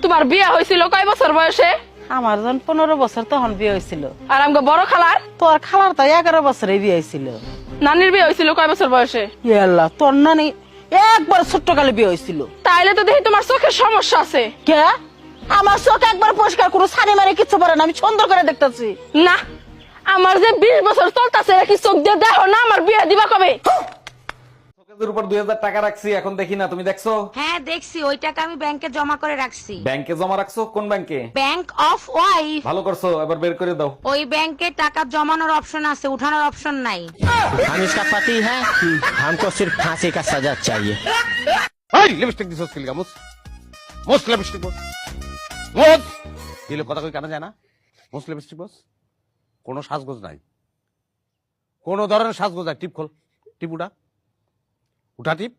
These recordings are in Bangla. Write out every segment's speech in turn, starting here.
তোমার বিয়ে হয়েছিল কয় বছর বয়সে? আমার যখন 15 বছর তখন বিয়ে হয়েছিল। আর আমগো বড় খালার? তোর খালার তো 11 বছরে বিয়ে হয়েছিল। নানির বিয়ে হয়েছিল কয় বছর বয়সে? ইয়ে আল্লাহ, তোর নানি একবার ছোট্ট কালে বিয়ে হয়েছিল। তাইলে তো দেখি তোমার চোখের সমস্যা আছে। কে? আমার চোখ একবার পরিষ্কার কোনো ছানি মারে কিচ্ছু পারে না, আমি সুন্দর করে দেখতেছি। না, আমার যে 20 বছর চলতেছে কি চোখ দিয়ে দেখো না? আমার বিয়ে দিবা কবে? শোকেসের উপর 2000 টাকা রাখছি, এখন দেখি না, তুমি দেখছো? হ্যাঁ দেখছি, ওই টাকা আমি ব্যাংকে জমা করে রাখছি। ব্যাংকে জমা রাখছো? কোন ব্যাংকে? Bank of wife. ভালো করছো, এবার বের করে দাও। ওই ব্যাংকে টাকা জমানোর অপশন আছে, উঠানোর অপশন নাই। हम इसका पति है, हमको सिर्फ फांसी का सजा चाहिए। এই লিপস্টিক দিছস কি লাগা? মোস লিপস্টিক বস। মোস দিলে কথা কই কানা যায় না? মোস লিপস্টিক বস। কোনো সাজগোজ নাই, কোনো ধরনের সাজগোজ নাই। টিপ খোল, টিপ উঠা, উঠা টিপ।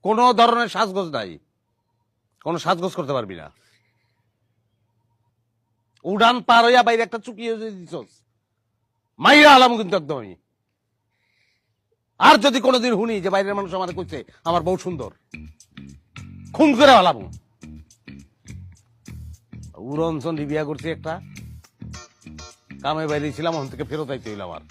কোনো ধরনের সাজগোজ নাই, কোনো সাজগোজ করতে পারবি না। উড়ান পার হইয়া বাইরে একটা চুকিয়ে দিছস, মাইরা আলাম কিন্তু একদম আমি। আর যদি কোনোদিন শুনি যে বাইরের মানুষ আমার কইছে আমার বউ সুন্দর, খুন করে আলাম। উড়নচন বিয়া করছি একটা, কামে বাইরে ছিলাম, ওখান থেকে ফেরত আইতে হইল আমার।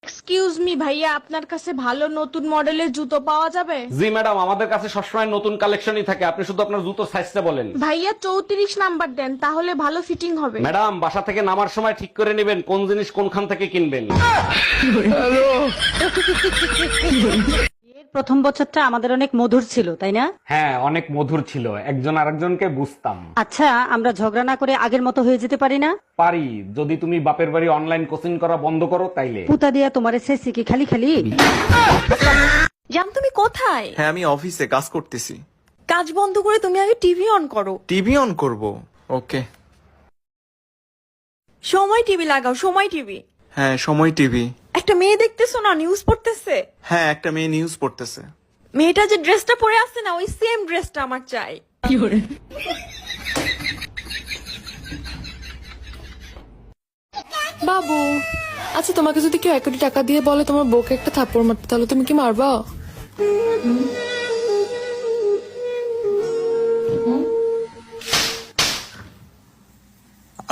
এক্সকিউজ মি ভাইয়া, আপনার কাছে ভালো নতুন মডেলের জুতো পাওয়া যাবে? জি ম্যাডাম, আমাদের কাছে সবসময় নতুন কালেকশনই থাকে, আপনি শুধু আপনার জুতোর সাইজটা বলেন। ভাইয়া 34 নাম্বার দেন, তাহলে ভালো ফিটিং হবে। ম্যাডাম, বাসা থেকে নামার সময় ঠিক করে নেবেন কোন জিনিস কোনখান থেকে কিনবেন। প্রথম বছরটা আমাদের অনেক মধুর ছিল, তাই না? হ্যাঁ, অনেক মধুর ছিল, একজন আরেকজনকে বুঝতাম। আচ্ছা, আমরা ঝগড়া না করে আগের মতো হয়ে যেতে পারি না? পারি, যদি তুমি বাপের বাড়ি অনলাইন কোচিং করা বন্ধ করো তাইলে। পুতা দিয়া তোমার শেষে কি খালি খালি? জান, তুমি কোথায়? হ্যাঁ, আমি অফিসে কাজ করতেছি। কাজ বন্ধ করে তুমি আগে টিভি অন করো। টিভি অন করব? ওকে। সময় টিভি লাগাও, সময় টিভি। হ্যাঁ, সময় টিভি। একটা মেয়ে দেখতেছো না, নিউজ পড়তেছে? হ্যাঁ, একটা মেয়ে নিউজ পড়তেছে। মেয়েটা যে ড্রেসটা পরে আছে না, ওই সেম ড্রেসটা আমার চাই। বাবু, আচ্ছা তোমাকে যদি কেউ 1 কোটি টাকা দিয়ে বলে তোমার বউকে একটা থাপ্পড় মারতে, তাহলে তুমি কি মারবা?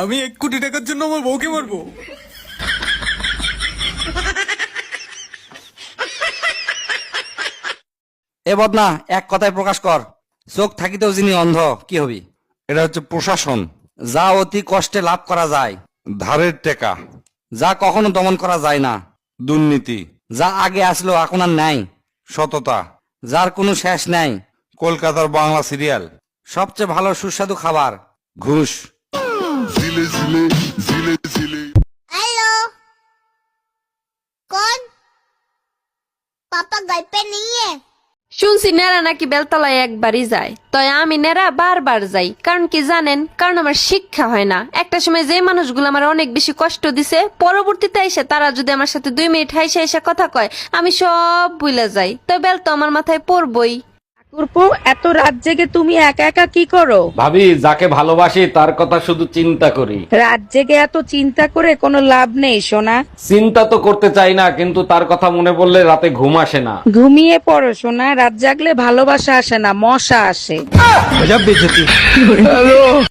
আমি 1 কোটি টাকার জন্য আমার বউকে মারবো? এ বদনা, এক কথায় প্রকাশ কর, চোখ থাকিতেও যিনি অন্ধ, কি হবি? এটা হচ্ছে প্রশাসন। যা অতি কষ্টে লাভ করা যায়, ধারের টাকা। যা কখনো দমন করা যায় না, দুর্নীতি। যা আগে আসলো এখন আর নাই, সততা। যার কোনো শেষ নাই, কলকাতার বাংলা সিরিয়াল। সবচেয়ে ভালো সুস্বাদু খাবার, ঘুষ। हेलो, कौन? पापा घर पे नहीं है। শুনছি নেরা নাকি বেলতলায় একবারই যায়, তাই আমি নেরা বারবার যাই। কারণ কি জানেন? কারণ আমার শিক্ষা হয় না। একটা সময় যে মানুষগুলো আমার অনেক বেশি কষ্ট দিছে, পরবর্তীতে এসে তারা যদি আমার সাথে 2 মিনিট হাইসা হাইসা কথা কয়, আমি সব ভুলে যাই। তো বেল তো আমার মাথায় পড়বই। এত রাত জেগে তুমি একা একা কি করো? ভাবি, যাকে ভালোবাসি তার কথা শুধু চিন্তা করি। রাত জেগে এত চিন্তা করে কোনো লাভ নেই সোনা। চিন্তা তো করতে চাই না, কিন্তু তার কথা মনে পড়লে রাতে ঘুম আসে না। ঘুমিয়ে পড়ো সোনা, রাত জাগলে ভালোবাসা আসে না, মশা আসে।